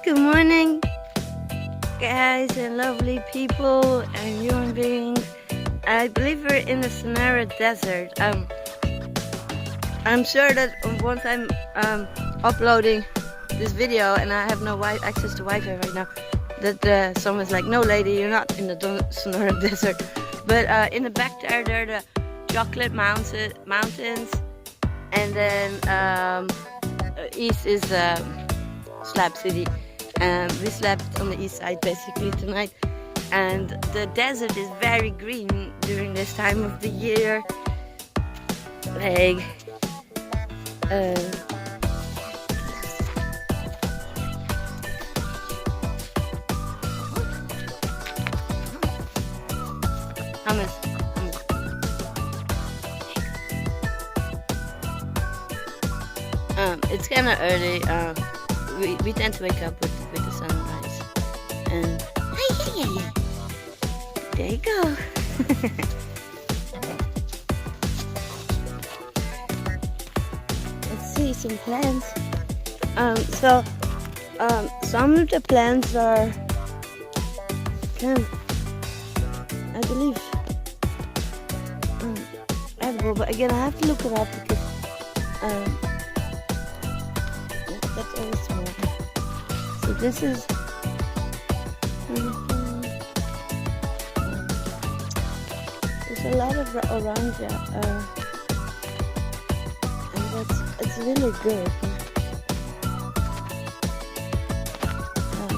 Good morning, guys and lovely people and human beings. I believe we're in the Sonora Desert. I'm sure that once I'm uploading this video and I have no access to Wi-Fi right now, that someone's like, "No, lady, you're not in the Sonora Desert." But in the back there are the Chocolate Mountains, and then east is Slab City. We slept on the east side basically tonight, and the desert is very green during this time of the year. Like, hummus. It's kind of early. We tend to wake up with the sunrise, and there you go. Let's see some plants. Some of the plants are I believe, edible, but again I have to look it up because that's always small. So this is there's a lot of orange, and it's really good.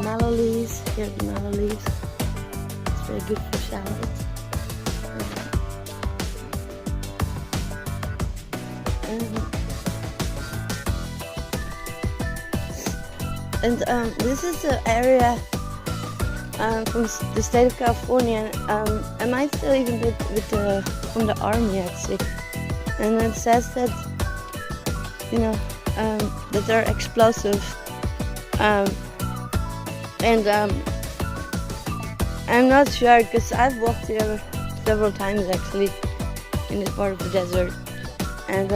Mallow leaves, here are the mallow leaves. It's very good for salads. And this is the area from the state of California. I might still even be from the army actually. And it says that, that they're explosive. And I'm not sure because I've walked here several times actually in this part of the desert. And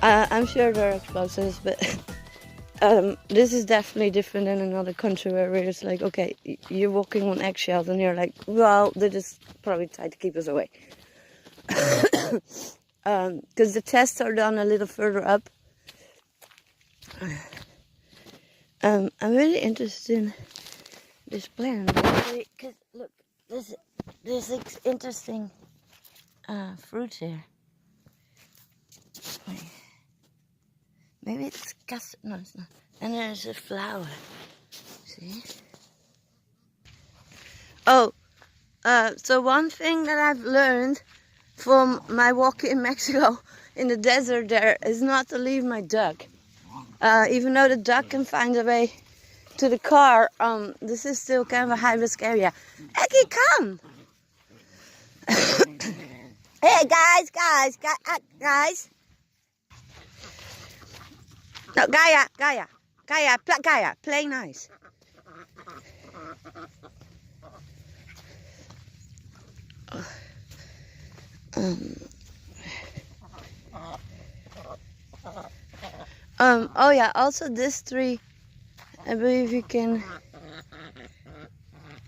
I'm sure there are explosives, but this is definitely different than another country where it's like, okay, you're walking on eggshells and you're like, well, they just probably try to keep us away. Because the tests are done a little further up. I'm really interested in this plant because look, there's interesting fruits here. Wait. Maybe it's custard. No, it's not. And there's a flower. See? Oh, so one thing that I've learned from my walk in Mexico in the desert there is not to leave my duck. Even though the duck can find a way to the car, this is still kind of a high-risk area. Eggie, come! Hey, guys! No, Gaia, play nice. Oh yeah, also this tree, I believe you can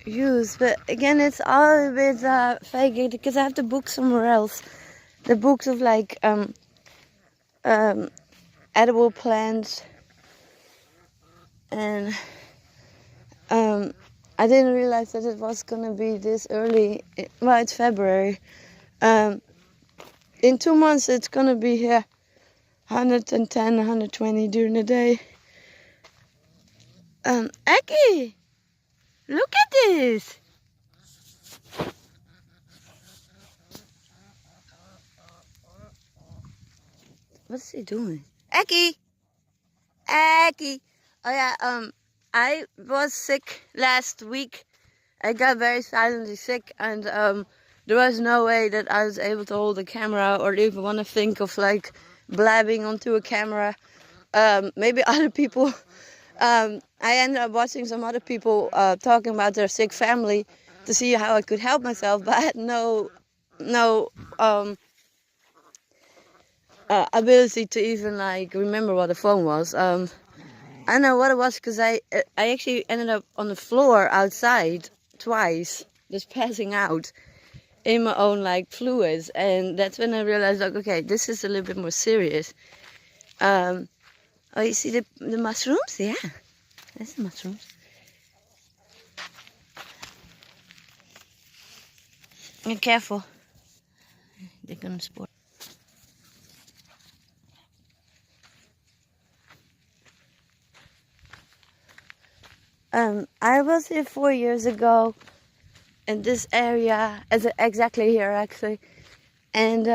use, but again, it's all a bit fake because I have to book somewhere else. The books of like, edible plants, and I didn't realize that it was gonna be this early. Well, it's February. In 2 months it's gonna be here 110, 120 during the day. Eki, look at this. What's he doing? Eki! Oh yeah, I was sick last week. I got very silently sick, and there was no way that I was able to hold a camera or even want to think of like blabbing onto a camera. Maybe other people. I ended up watching some other people talking about their sick family to see how I could help myself, but I had no ability to even like remember what the phone was. I don't know what it was, because I actually ended up on the floor outside twice, just passing out in my own like fluids, and that's when I realized, like, okay, this is a little bit more serious. Oh, you see the mushrooms? Yeah, there's the mushrooms. Be careful, they're gonna spoil. I was here 4 years ago in this area, exactly here actually, and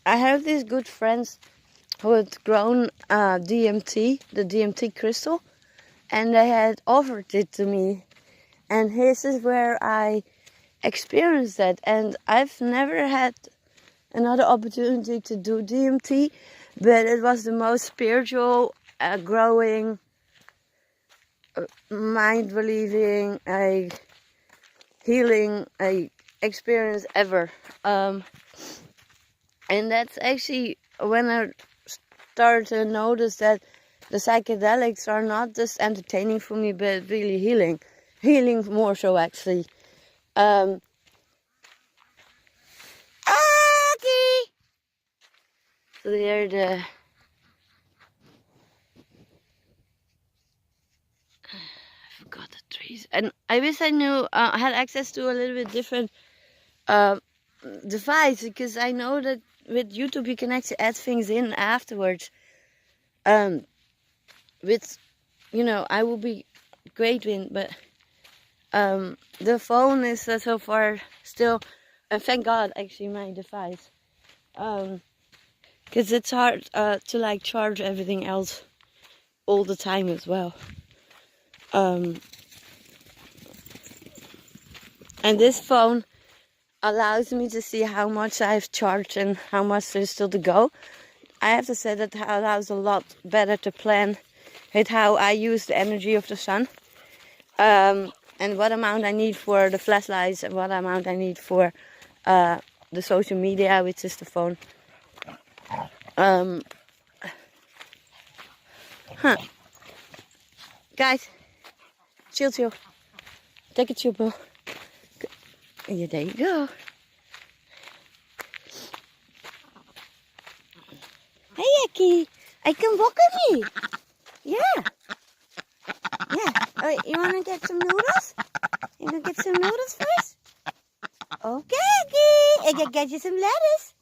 I have these good friends who had grown DMT, the DMT crystal, and they had offered it to me, and this is where I experienced that, and I've never had another opportunity to do DMT, but it was the most spiritual, growing, mind relieving, healing experience ever. And that's actually when I started to notice that the psychedelics are not just entertaining for me, but really healing more so actually. Aggie! So they're the forgot the trees, and I wish I knew I had access to a little bit different device, because I know that with YouTube you can actually add things in afterwards, which, you know, I will be great in, but the phone is so far still, and thank God actually my device, because it's hard to like charge everything else all the time as well. And this phone allows me to see how much I've charged and how much there's still to go. I have to say that allows a lot better to plan with how I use the energy of the sun, and what amount I need for the flashlights and what amount I need for the social media, which is the phone. Guys, chill. Take a chill pill. Yeah, there you go. Hey, Aki, I can walk with me. Yeah. Oh, you wanna get some noodles? You gonna get some noodles first? Okay, Aki. I can get you some lettuce.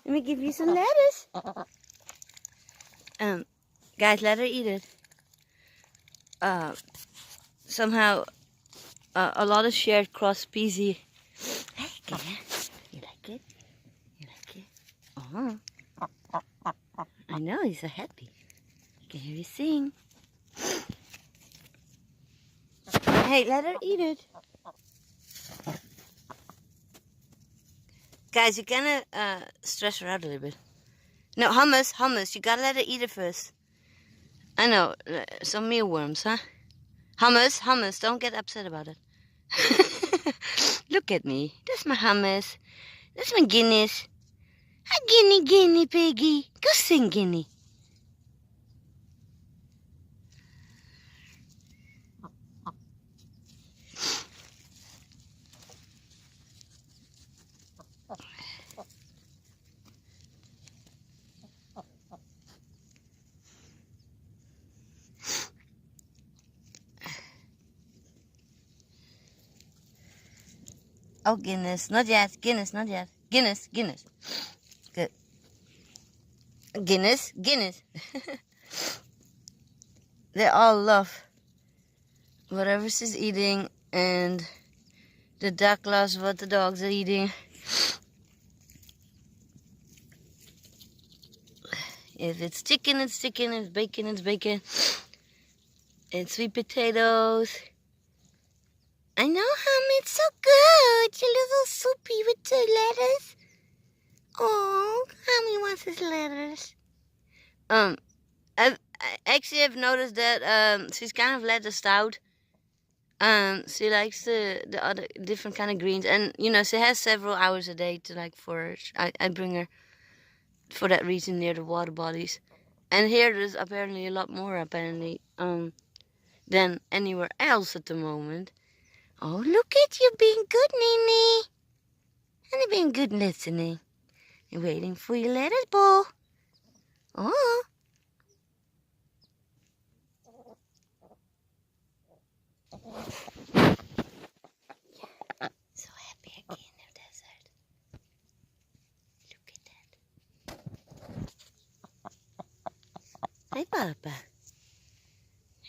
Let me give you some lettuce. Guys, let her eat it. Somehow, a lot of shared cross-species. Hey, Kia. You like it? You like it? Oh. I know, he's so happy. You can hear you sing. Hey, let her eat it. Guys, you're gonna stress her out a little bit. No, hummus. You gotta let her eat it first. I know, some mealworms, huh? Hummus, don't get upset about it. Look at me. That's my hummus. That's my Guinness. Hi, Guinea, piggy. Go sing, Guinea. Oh, Guinness. Not yet. Guinness, not yet. Guinness. Good. Guinness. They all love whatever she's eating, and the duck loves what the dogs are eating. If it's chicken, it's chicken. If it's bacon, it's bacon. And sweet potatoes. I know, Hum, it's so good. Your little soupy with the lettuce. Oh, Hummy wants his lettuce. I've noticed that she's kind of lettuced out. She likes the other different kind of greens, and you know, she has several hours a day to like forage. I bring her for that reason near the water bodies. And here there's apparently a lot more apparently than anywhere else at the moment. Oh, look at you being good, Nene. And you're being good listening. You're waiting for your lettuce bowl. Oh. So happy again in the desert. Look at that. Hi, Papa.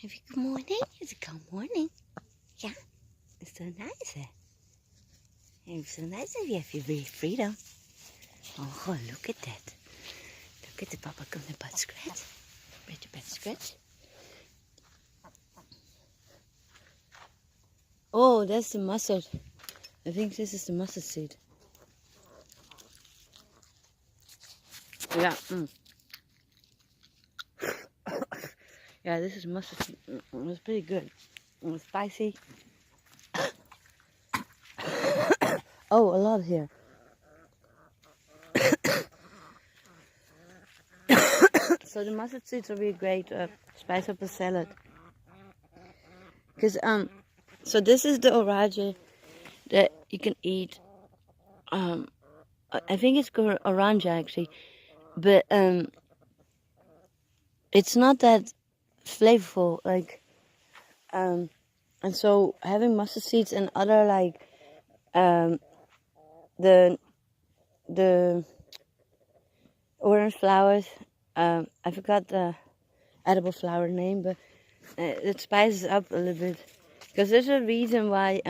Have you good morning? Is it good morning? Yeah. It's so nice. It's so nice of you if you breathe freedom. Oh, look at that. Look at the Papa come the butt scratch. Ready to butt scratch? Oh, that's the mustard. I think this is the mustard seed. Yeah. Yeah, this is mustard seed. It was pretty good. It was spicy. Oh, a lot here. So the mustard seeds will be a great spice up a salad. Cause so this is the orange that you can eat. I think it's called orange actually, but it's not that flavorful. Like and so having mustard seeds and other like the orange flowers. I forgot the edible flower name, but it spices up a little bit. Because there's a reason why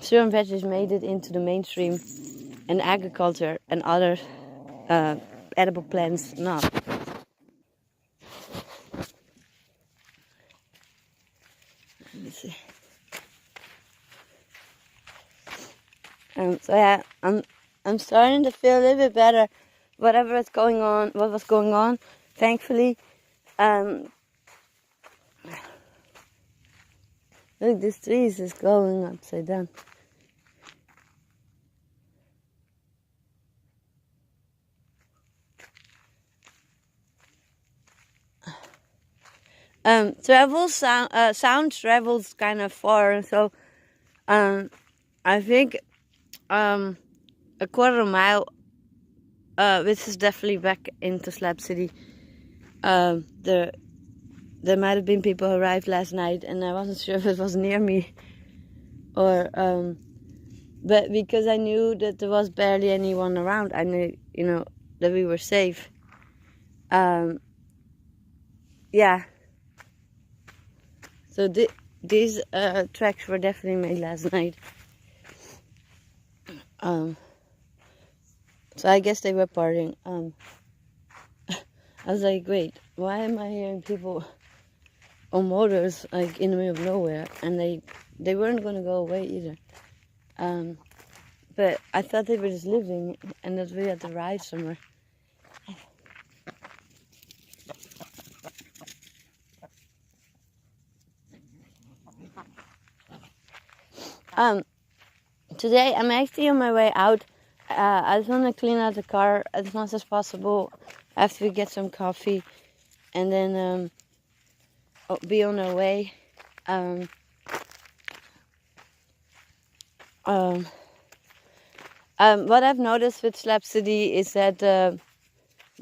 certain veggies made it into the mainstream in agriculture and other edible plants not. Let me see. So yeah, I'm starting to feel a little bit better. What was going on, thankfully. Look, this tree is just going upside down. Sound travels kind of far, so I think a quarter mile, which is definitely back into Slab City. There might have been people who arrived last night, and I wasn't sure if it was near me or but because I knew that there was barely anyone around, I knew, that we were safe. Yeah. So these tracks were definitely made last night. So I guess they were partying. I was like, wait, why am I hearing people on motors like in the middle of nowhere? And they weren't gonna go away either. But I thought they were just living and that we had to ride somewhere. Today I'm actually on my way out. I just want to clean out the car as much as possible after we get some coffee, and then be on our way. What I've noticed with Slab City is that the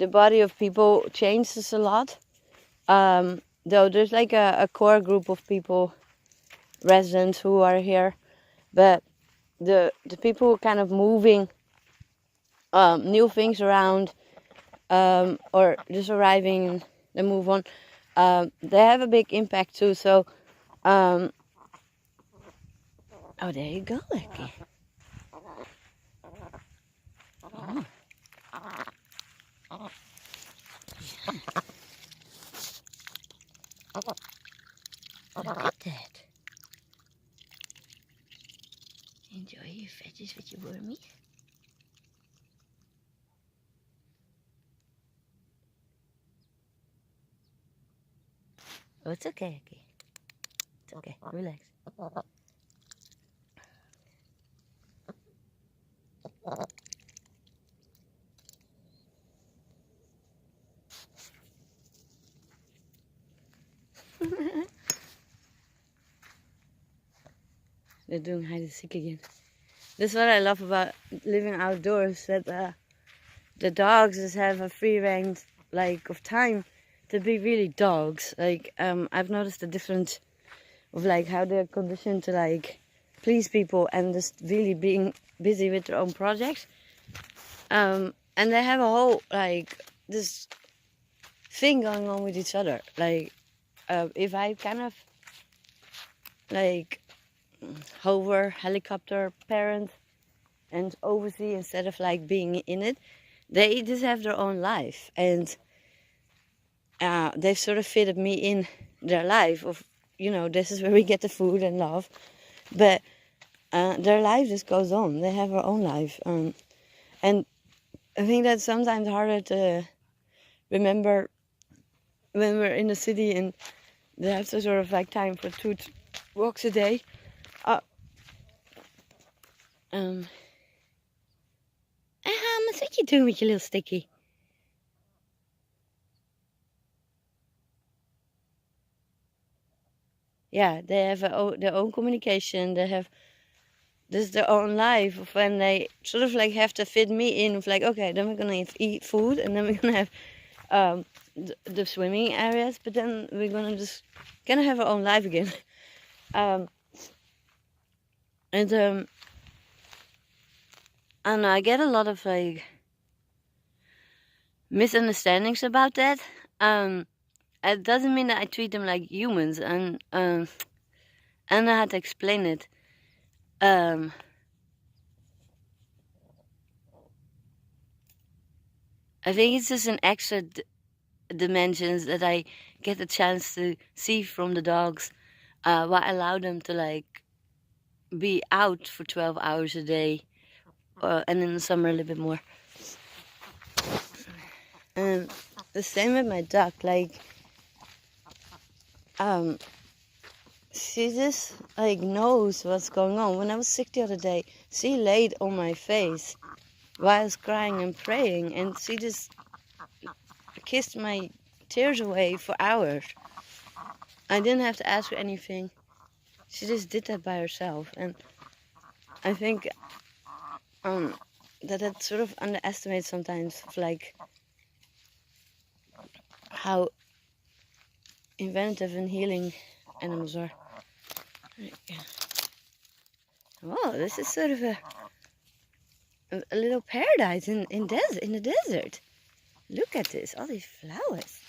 body of people changes a lot. Though there's like a core group of people, residents who are here, but the people who are kind of moving new things around or just arriving and then move on, they have a big impact too. So oh, there you go, Lucky. Oh. Look at that. Enjoy your veggies with your wormies. Oh, it's okay, okay. It's okay. Relax. they're doing hide and seek again. This is what I love about living outdoors, that the dogs just have a free reign, like, of time to be really dogs. Like, I've noticed the difference of like how they're conditioned to like please people and just really being busy with their own projects. And they have a whole like this thing going on with each other. Like, if I kind of like hover, helicopter parent and oversee instead of like being in it, they just have their own life, and they've sort of fitted me in their life of, you know, this is where we get the food and love, but their life just goes on. They have their own life, and I think that's sometimes harder to remember when we're in the city and they have to sort of like time for 2 walks a day. What are you doing with your little sticky? Yeah, they have their own communication. They have this their own life of when they sort of like have to fit me in of like, okay, then we're gonna eat food, and then we're gonna have the swimming areas, but then we're gonna just have our own life again. And I get a lot of like misunderstandings about that. It doesn't mean that I treat them like humans, and I had to explain it. I think it's just an extra dimensions that I get the chance to see from the dogs, what allow them to like be out for 12 hours a day, and in the summer a little bit more. And the same with my duck, like she just like knows what's going on. When I was sick the other day, she laid on my face while I was crying and praying, and she just kissed my tears away for hours. I didn't have to ask her anything. She just did that by herself, and I think that sort of underestimates sometimes of like how inventive and healing animals are. Oh, this is sort of a little paradise in the desert. Look at this, all these flowers.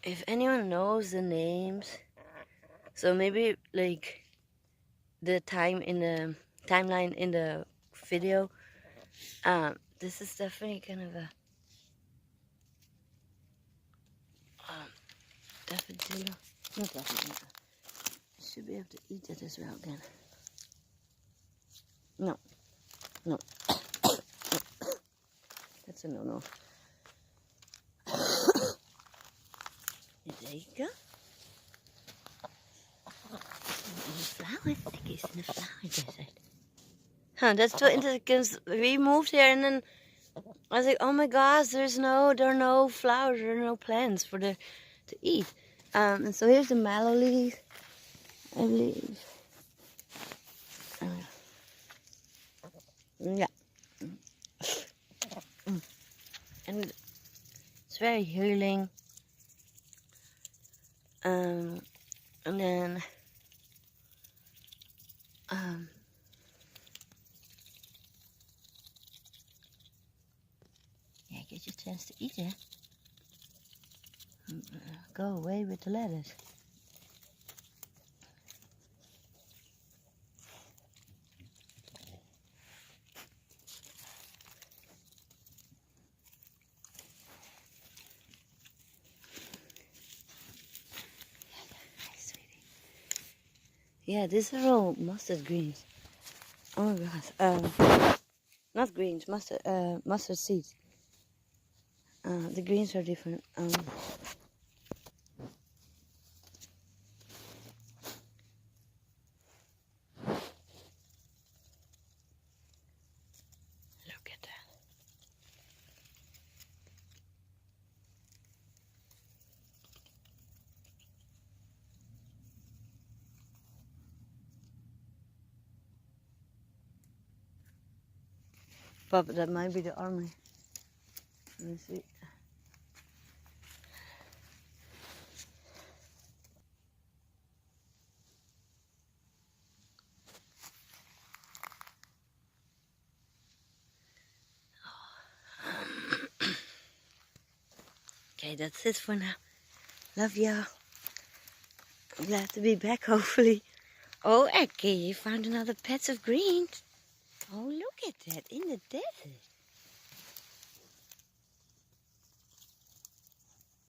If anyone knows the names, so maybe like the timeline in the video, this is definitely kind of a daffodil. Not daffodil. Should be able to eat it as well again. No. That's a no. There you go. Flower stickies in the flower desert. Huh, that's so interesting because we moved here and then I was like, oh my gosh, there are no flowers, there are no plants to eat. And so here's the mallow leaves, I believe. Yeah. And it's very healing. And then yeah, get your chance to eat it. Go away with the lettuce. Yeah, these are all mustard greens. Oh my gosh. Not greens, mustard seeds. The greens are different. Look at that. up. That might be the army. Let me see. Okay, that's it for now. Love y'all. I'm glad to be back, hopefully. Oh, Eki, you found another patch of green. Oh, look at that, in the desert.